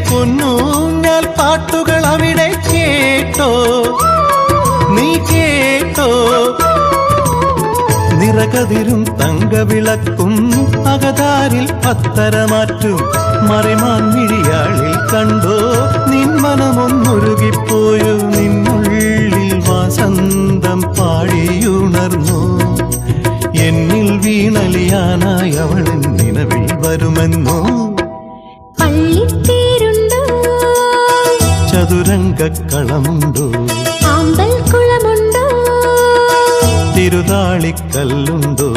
പൊന്നൂഞ്ഞാൽ പാട്ടുകൾ അവിടെ കേട്ടോ നീ കേട്ടോ. നിറകതിരും തങ്കവിളക്കും അകതാരിൽ പത്തരമാറ്റും മറിമാൻ മിഴിയാളിൽ കണ്ടോ നിൻ മനമൊന്നുരുകിപ്പോയോ. നിന്നുള്ളിൽ വസന്തം പാടിയുണർന്നു. എന്നിൽ വീണലിയാനായി അവൾ നിലവിൽ വരുമെന്നോ. പള്ളിത്തേരുണ്ടോ ചതുരംഗക്കളമുണ്ടോ ആമ്പൽക്കുളമുണ്ടോ തിരുതാളിക്കല്ലുണ്ടോ